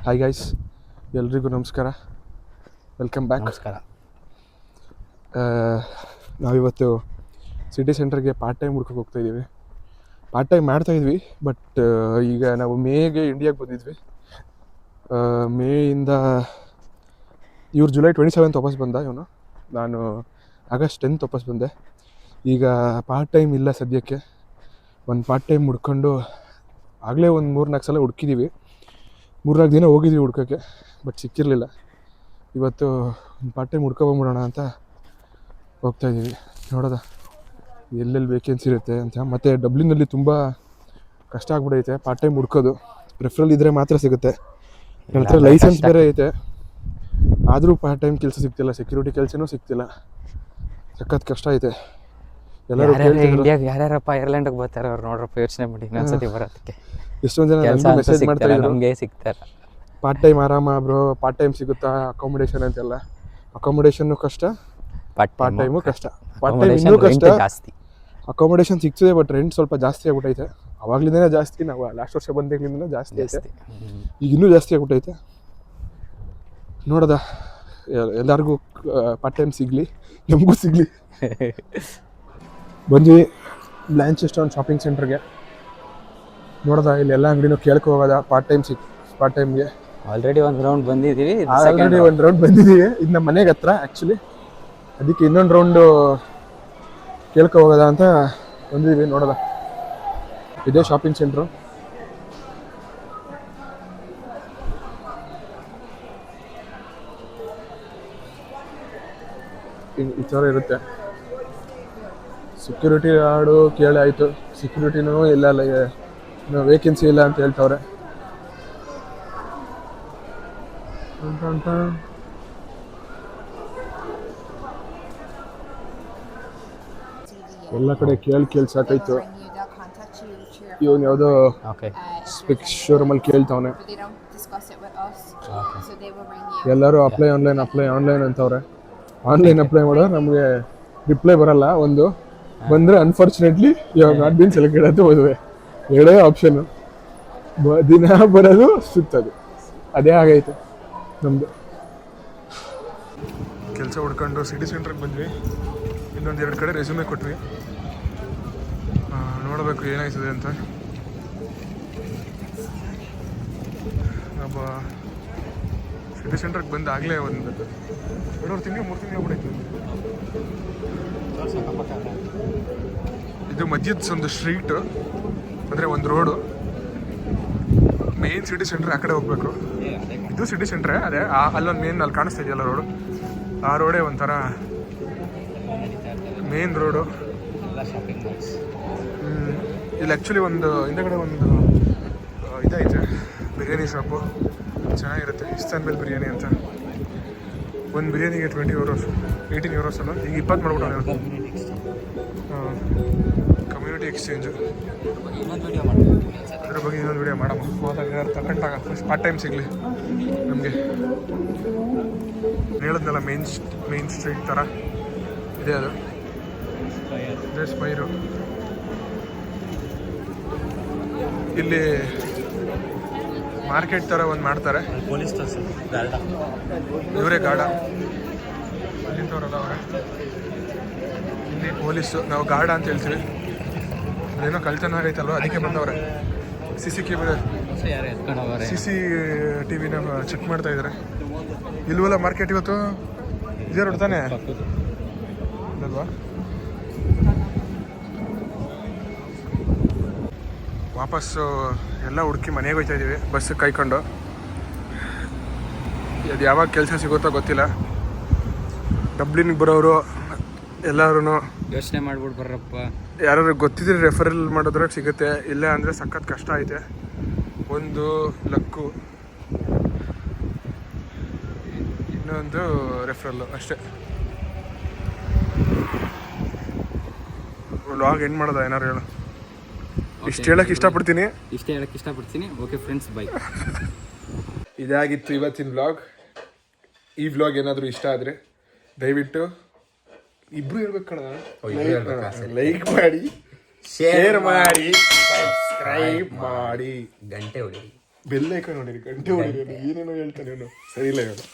Hi guys, ಎಲ್ರಿಗೂ ನಮಸ್ಕಾರ, welcome back. ನಮಸ್ಕಾರ. ನಾವಿವತ್ತು ಸಿಟಿ ಸೆಂಟರ್ಗೆ ಪಾರ್ಟ್ ಟೈಮ್ ಹುಡ್ಕೋಕೆ ಹೋಗ್ತಾಯಿದ್ದೀವಿ. ಪಾರ್ಟ್ ಟೈಮ್ ಮಾಡ್ತಾಯಿದ್ವಿ, ಬಟ್ ಈಗ ನಾವು ಮೇಗೆ ಇಂಡಿಯಾಗೆ ಬಂದಿದ್ವಿ. ಮೇಯಿಂದ ಇವ್ರು ಜುಲೈ 27 ವಾಪಸ್ ಬಂದ, ಇವನು. ನಾನು ಆಗಸ್ಟ್ 10 ವಾಪಸ್ ಬಂದೆ. ಈಗ ಪಾರ್ಟ್ ಟೈಮ್ ಇಲ್ಲ ಸದ್ಯಕ್ಕೆ. ಒಂದು ಪಾರ್ಟ್ ಟೈಮ್ ಹುಡ್ಕೊಂಡು ಆಗಲೇ ಒಂದು 3-4 ಸಲ ಹುಡುಕಿದ್ದೀವಿ. 3-4 ದಿನ ಹೋಗಿದ್ವಿ ಹುಡ್ಕೋಕ್ಕೆ, ಬಟ್ ಸಿಕ್ಕಿರಲಿಲ್ಲ. ಇವತ್ತು ಒಂದು ಪಾರ್ಟ್ ಟೈಮ್ ಹುಡ್ಕೊಬಂದ್ಬಿಡೋಣ ಅಂತ ಹೋಗ್ತಾಯಿದ್ದೀವಿ. ನೋಡೋದ ಎಲ್ಲೆಲ್ಲಿ ವೇಕೆನ್ಸಿ ಇರುತ್ತೆ ಅಂತ. ಮತ್ತು ಡಬ್ಲಿನಲ್ಲಿ ತುಂಬ ಕಷ್ಟ ಆಗ್ಬಿಡೈತೆ ಪಾರ್ಟ್ ಟೈಮ್ ಹುಡ್ಕೋದು. ರೆಫರಲ್ ಇದ್ದರೆ ಮಾತ್ರ ಸಿಗುತ್ತೆ. ನನ್ನ ಹತ್ರ ಲೈಸೆನ್ಸ್ ಬೇರೆ ಐತೆ, ಆದರೂ ಪಾರ್ಟ್ ಟೈಮ್ ಕೆಲಸ ಸಿಗ್ತಿಲ್ಲ, ಸೆಕ್ಯೂರಿಟಿ ಕೆಲಸನೂ ಸಿಗ್ತಿಲ್ಲ. ಸಖತ್ ಕಷ್ಟ ಐತೆ. ಎಲ್ಲರೂ ಇಂಡಿಯಾಗೆ ಯಾರ್ಯಾರಪ್ಪ ಐರ್ಲೆಂಡ್ಗೆ ಬರ್ತಾರೆ ಅವ್ರು ನೋಡ್ರಪ್ಪ, ಯೋಚನೆ ಮಾಡಿ ಇನ್ನೊಂದ್ಸತಿ ಬರೋದಕ್ಕೆ. ಎಷ್ಟೊಂದು ಜನ ಮೆಸೇಜ್ ಮಾಡ್ತಾರೆ, ನಮಗೆ ಸಿಗ್ತಾರೆ ಪಾರ್ಟ್ ಟೈಮ್ ಆರಾಮ ಬ್ರೋ, ಪಾರ್ಟ್ ಟೈಮ್ ಸಿಗುತ್ತಾ, ಅಕಾಮಿಡೇಷನ್ ಅಂತೆಲ್ಲ. ಅಕಾಮಿಡೇಷನ್ನು ಕಷ್ಟ, ಪಾರ್ಟ್ ಟೈಮು ಕಷ್ಟ. ಪಾರ್ಟ್ ಟೈಮ್ ಇನ್ನೂ ಕಷ್ಟ, ಅಕಾಮಿಡೇಷನ್ ಸಿಗ್ತದೆ, ಬಟ್ ರೆಂಟ್ ಸ್ವಲ್ಪ ಜಾಸ್ತಿ ಆಗ್ಬಿಟ್ಟೈತೆ. ಅವಾಗ್ಲಿಂದನೇ ಜಾಸ್ತಿ, ನಾವು ಲಾಸ್ಟ್ ವರ್ಷ ಬಂದಾಗ್ಲಿಂದನೇ ಜಾಸ್ತಿ ಐತೆ. ಈಗ ಇನ್ನೂ ಜಾಸ್ತಿ ಆಗ್ಬಿಟ್ಟೈತೆ. ನೋಡೋದ ಎಲ್ಲರಿಗೂ ಪಾರ್ಟ್ ಟೈಮ್ ಸಿಗಲಿ, ನಮಗೂ ಸಿಗಲಿ. ಬಂದ್ವಿ ಬ್ಲ್ಯಾಂಚೆಸ್ಟರ್ ಶಾಪಿಂಗ್ ಸೆಂಟರ್ಗೆ. ನೋಡೋದ ಇಲ್ಲಿ ಎಲ್ಲ ಅಂಗಡಿನೂ ಕೇಳ್ಕೊ ಹೋಗೋದ ಪಾರ್ಟ್ ಟೈಮ್ಗೆ. ಆಲ್ರೆಡಿ ಒಂದು ರೌಂಡ್ ಬಂದಿದ್ದೀವಿ. ಇದು ನಮ್ಮ ಮನೆಗೆ ಹತ್ರ ಆ್ಯಕ್ಚುಲಿ, ಅದಕ್ಕೆ ಇನ್ನೊಂದು ರೌಂಡು ಕೇಳ್ಕೊ ಹೋಗೋದ ಅಂತ ಬಂದಿದ್ದೀವಿ. ನೋಡೋದ ಇದೇ ಶಾಪಿಂಗ್ ಸೆಂಟ್ರು. ಈ ಥರ ಇರುತ್ತೆ. ಸೆಕ್ಯೂರಿಟಿ ಗಾರ್ಡು ಕೇಳಾಯಿತು, ಸೆಕ್ಯೂರಿಟಿನೂ ಇಲ್ಲ, ವೇಕೆನ್ಸಿ ಇಲ್ಲ ಅಂತ ಹೇಳ್ತವ್ರೆ. ಎಲ್ಲ ಕಡೆ ಕೇಳಿ ಸಾಕಾಯ್ತು. ಇವನು ಯಾವುದೋ ಸ್ಪೆಕ್ಸ್ ಶೋರೂಮಲ್ಲಿ ಕೇಳ್ತವನೆ. ಎಲ್ಲರೂ ಅಪ್ಲೈ ಆನ್ಲೈನ್ ಅಂತವ್ರೆ. ಆನ್ಲೈನ್ ಅಪ್ಲೈ ಮಾಡೋರು ನಮಗೆ ರಿಪ್ಲೈ ಬರಲ್ಲ. ಒಂದು ಬಂದರೆ unfortunately you have not been selected ಅಂತ ಹೋದ್ವಿ. ಎರಡೇ ಆಪ್ಷನ್ನು, ದಿನ ಬರೋದು ಸುತ್ತದು. ಅದೇ ಆಗೈತೆ ನಮ್ಮದು. ಕೆಲಸ ಹುಡ್ಕೊಂಡು ಸಿಟಿ ಸೆಂಟ್ರಿಗೆ ಬಂದ್ವಿ. ಇನ್ನೊಂದು 2 ಕಡೆ ರೆಸ್ಯೂಮೆ ಕೊಟ್ವಿ. ನೋಡಬೇಕು ಏನಾಯ್ತದೆ ಅಂತ. ನಮ್ಮ ಸಿಟಿ ಸೆಂಟ್ರಿಗೆ ಬಂದು ಆಗಲೇ ಒಂದು 2 ತಿಂಗಳು 3 ತಿಂಗಳು ಬಿಡೈತೆ. ಇದು ಮಸ್ಜಿದ್ ಒಂದು ಸ್ಟ್ರೀಟು, ಅಂದರೆ ಒಂದು ರೋಡು. ಮೇನ್ ಸಿಟಿ ಸೆಂಟ್ರ್ ಆ ಕಡೆ ಹೋಗ್ಬೇಕು. ಇದು ಸಿಟಿ ಸೆಂಟ್ರೇ, ಅದೇ ಅಲ್ಲೊಂದು ಮೇನ್ ಅಲ್ಲಿ ಕಾಣಿಸ್ತಾ ಇದೆಯಲ್ಲ ರೋಡು, ಆ ರೋಡೇ ಒಂಥರ ಮೇನ್ ರೋಡು. ಇಲ್ಲಿ ಆ್ಯಕ್ಚುಲಿ ಒಂದು ಹಿಂದೆಗಡೆ ಒಂದು ಇದೈತೆ, ಬಿರಿಯಾನಿ ಶಾಪು ಚೆನ್ನಾಗಿರುತ್ತೆ. ಇಸ್ತಾನ್ಬುಲ್ ಬಿರಿಯಾನಿ ಅಂತ. ಒಂದು ಬಿರಿಯಾನಿಗೆ 20 euros, 18 euros ಅಲ್ಲ, ಈಗ 20 ಮಾಡ್ಬಿಟ್ಟು. ಕಮ್ಯುನಿಟಿ ಎಕ್ಸ್ಚೇಂಜು, ಅದ್ರ ಬಗ್ಗೆ ಇನ್ನೊಂದು ವಿಡಿಯೋ ಮಾಡಮ್ಮ. ಹೋದಾಗ ತಗೊಂಡಾಗ ಫಸ್ಟ್ ಪಾರ್ಟ್ ಟೈಮ್ ಸಿಗಲಿ ನಮಗೆ. ಹೇಳಿದ್ನಲ್ಲ ಮೇನ್ ಸ್ಟ್ರೀಟ್ ಥರ ಇದೆ ಅದು. ಇದೇ ಸ್ಪೈರು. ಇಲ್ಲಿ ಮಾರ್ಕೆಟ್ ಥರ ಒಂದು ಮಾಡ್ತಾರೆ. ಪೊಲೀಸ್ ಇವರೇ ಗಾರ್ಡ, ಅಲ್ಲಿಂದವರಲ್ಲ ಅವರೇ. ಇಲ್ಲಿ ಪೊಲೀಸು, ನಾವು ಗಾರ್ಡ ಅಂತ ಹೇಳ್ತೀವಿ. ಅದೇನೋ ಕಳ್ತನ ಆಗೈತಲ್ವ, ಅದಕ್ಕೆ ಬಂದವ್ರೆ. CC ಟಿವಿನ ಚೆಕ್ ಮಾಡ್ತಾ ಇದ್ದಾರೆ. ಇಲ್ವಲ್ಲ ಮಾರ್ಕೆಟ್ ಇವತ್ತು ಇದೇ ರೋಡ್ ತಾನೆ ಅಲ್ವಾ? ವಾಪಸ್ಸು ಎಲ್ಲ ಹುಡುಕಿ ಮನೆಗೆ ಹೋಗ್ತಾ ಇದ್ದೀವಿ, ಬಸ್ಸಿಗೆ ಕಾಯ್ಕೊಂಡು. ಅದು ಯಾವಾಗ ಕೆಲಸ ಸಿಗುತ್ತೋ ಗೊತ್ತಿಲ್ಲ. ಡಬ್ಲಿನ್ಗೆ ಬರೋರು ಎಲ್ಲರೂ ಯೋಚನೆ ಮಾಡ್ಬಿಟ್ಟು ಬರ್ರಪ್ಪ. ಯಾರು ಗೊತ್ತಿದ್ರೆ ರೆಫರಲ್ ಮಾಡಿದ್ರೆ ಸಿಗುತ್ತೆ, ಇಲ್ಲ ಅಂದರೆ ಸಖತ್ ಕಷ್ಟ ಐತೆ. ಒಂದು ಲಕ್ಕು, ಇನ್ನೊಂದು ರೆಫರಲ್ಲು ಅಷ್ಟೇ. ವ್ಲಾಗ್ ಎಂಡ್ ಮಾಡೋದ? ಏನಾರು ಹೇಳು. ಇಷ್ಟು ಹೇಳಕ್ಕೆ ಇಷ್ಟಪಡ್ತೀನಿ. Okay friends, by. ಇದಾಗಿತ್ತು ಇವತ್ತಿನ ವ್ಲಾಗ್. ಈ ವ್ಲಾಗ್ ಏನಾದರೂ ಇಷ್ಟ ಆದರೆ ದಯವಿಟ್ಟು ಇಬ್ರು ಹೇಳ್ಬೇಕು ಕಣ, ಲೈಕ್ ಮಾಡಿ, ಶೇರ್ ಮಾಡಿ, ಸಬ್ಸ್ಕ್ರೈಬ್ ಮಾಡಿ, ಗಂಟೆ ಹೊಡಿ. ಬೆಲ್ಲೈಕ ನೋಡಿರಿ ಗಂಟೆ ಹೊಡಿರಿ ಏನೇನೋ ಹೇಳ್ತಾನೆ ಇವನು ಸರಿ ಇಲ್ಲ ಇವನು